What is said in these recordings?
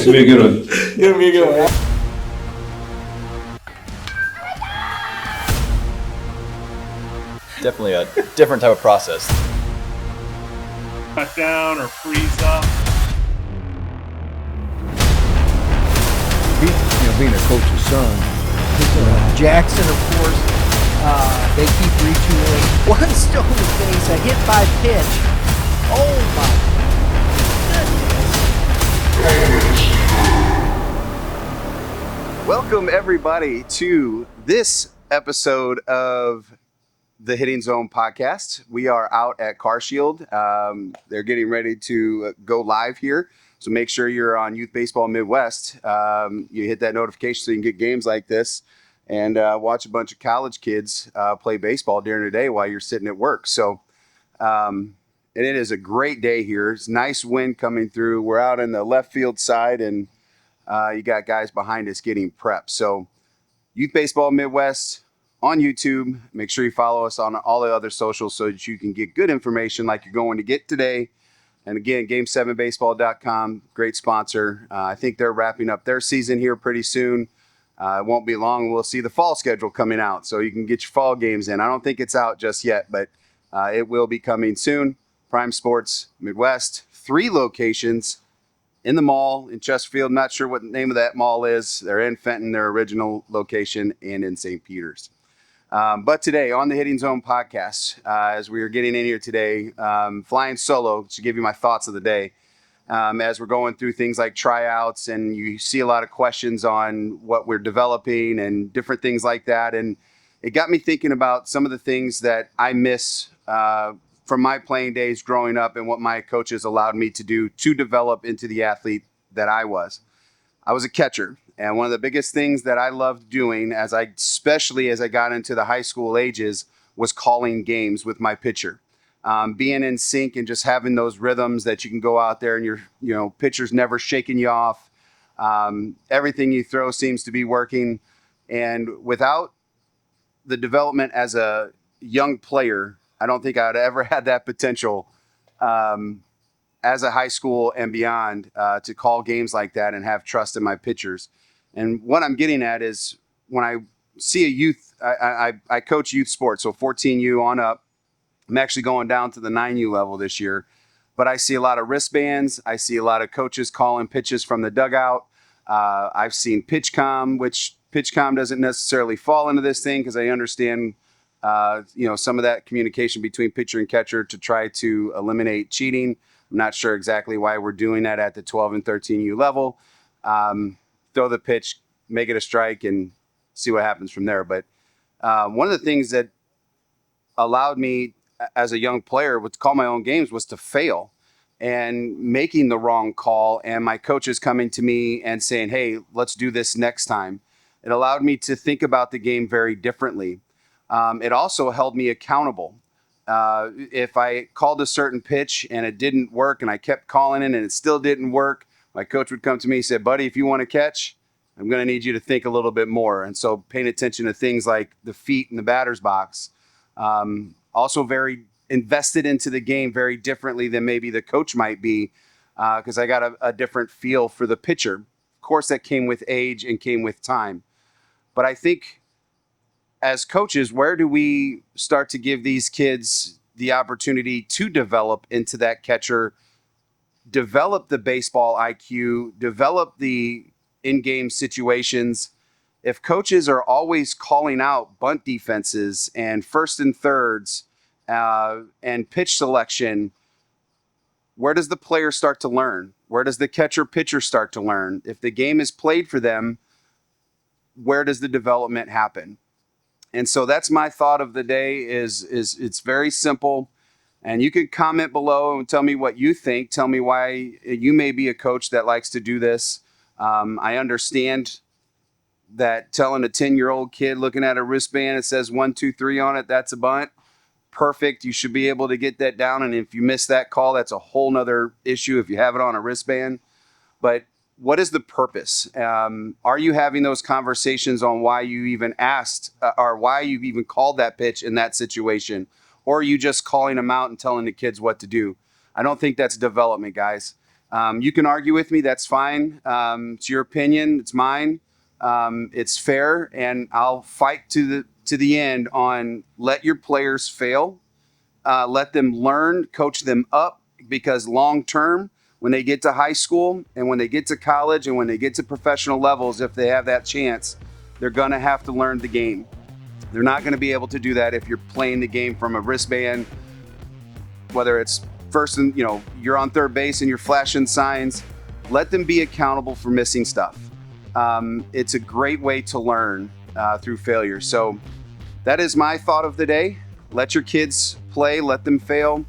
It's gonna be a good one. It's gonna be a good one. Definitely a different type of process. Cut down or freeze up. Being a coach's son. Jackson, of course, they keep retooling. One stone to face, a hit by pitch. Oh my goodness. Welcome everybody to this episode of the Hitting Zone podcast. We are out at Car Shield. They're getting ready to go live here. So make sure you're on Youth Baseball Midwest. You hit that notification so you can get games like this and watch a bunch of college kids play baseball during the day while you're sitting at work. So and it is a great day here. It's nice wind coming through. We're out in the left field side, and you got guys behind us getting prepped. So Youth Baseball Midwest on YouTube. Make sure you follow us on all the other socials so that you can get good information like you're going to get today. And again, Game7Baseball.com, great sponsor. I think they're wrapping up their season here pretty soon. It won't be long. We'll see the fall schedule coming out, so you can get your fall games in. I don't think it's out just yet, but it will be coming soon. Prime Sports Midwest, 3 locations in the mall in Chesterfield. Not sure what the name of that mall is. They're in Fenton, their original location, and in St. Peter's. But today on the Hitting Zone podcast, as we are getting in here today, flying solo to give you my thoughts of the day, as we're going through things like tryouts, and you see a lot of questions on what we're developing and different things like that. And it got me thinking about some of the things that I miss from my playing days growing up and what my coaches allowed me to do to develop into the athlete that I was. I was a catcher. And one of the biggest things that I loved doing, especially as I got into the high school ages, was calling games with my pitcher. Being in sync and just having those rhythms that you can go out there and your pitcher's never shaking you off. Everything you throw seems to be working. And without the development as a young player, I don't think I'd ever had that potential as a high school and beyond to call games like that and have trust in my pitchers. And what I'm getting at is when I see a youth, I coach youth sports, so 14U on up. I'm actually going down to the 9U level this year, but I see a lot of wristbands. I see a lot of coaches calling pitches from the dugout. I've seen PitchCom, which PitchCom doesn't necessarily fall into this thing because I understand, some of that communication between pitcher and catcher to try to eliminate cheating. I'm not sure exactly why we're doing that at the 12 and 13U level. Throw the pitch, make it a strike, and see what happens from there. But one of the things that allowed me as a young player to call my own games was to fail and making the wrong call, and my coaches coming to me and saying, hey, let's do this next time. It allowed me to think about the game very differently. It also held me accountable. If I called a certain pitch and it didn't work and I kept calling it and it still didn't work, my coach would come to me and say, buddy, if you want to catch, I'm going to need you to think a little bit more. And so paying attention to things like the feet in the batter's box, also very invested into the game very differently than maybe the coach might be, because I got a different feel for the pitcher. Of course, that came with age and came with time. But I think as coaches, where do we start to give these kids the opportunity to develop into that catcher, develop the baseball IQ, develop the in-game situations? If coaches are always calling out bunt defenses and first and thirds and pitch selection, where does the player start to learn? Where does the catcher-pitcher start to learn? If the game is played for them, where does the development happen? And so that's my thought of the day is it's very simple. And you can comment below and tell me what you think. Tell me why you may be a coach that likes to do this. I understand that telling a 10-year-old kid looking at a wristband, it says 1, 2, 3 on it, that's a bunt. Perfect. You should be able to get that down. And if you miss that call, that's a whole nother issue if you have it on a wristband. But what is the purpose? Are you having those conversations on why you even asked or why you even called that pitch in that situation? Or are you just calling them out and telling the kids what to do? I don't think that's development, guys. You can argue with me. That's fine. It's your opinion. It's mine. It's fair, and I'll fight to the end on let your players fail. Let them learn, coach them up, because long term, when they get to high school and when they get to college and when they get to professional levels, if they have that chance, they're going to have to learn the game. They're not going to be able to do that if you're playing the game from a wristband, whether it's first and, you're on third base and you're flashing signs. Let them be accountable for missing stuff. It's a great way to learn through failure. So that is my thought of the day. Let your kids play, let them fail.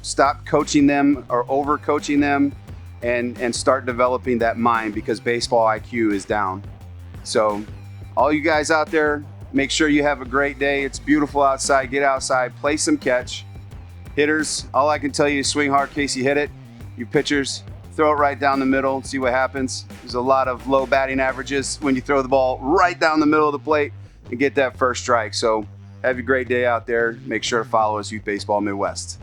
Stop coaching them or over coaching them, and start developing that mind, because baseball IQ is down. So all you guys out there, make sure you have a great day. It's beautiful outside. Get outside, play some catch. Hitters, all I can tell you is swing hard in case you hit it. You pitchers, throw it right down the middle, see what happens. There's a lot of low batting averages when you throw the ball right down the middle of the plate and get that first strike. So have a great day out there. Make sure to follow us, Youth Baseball Midwest.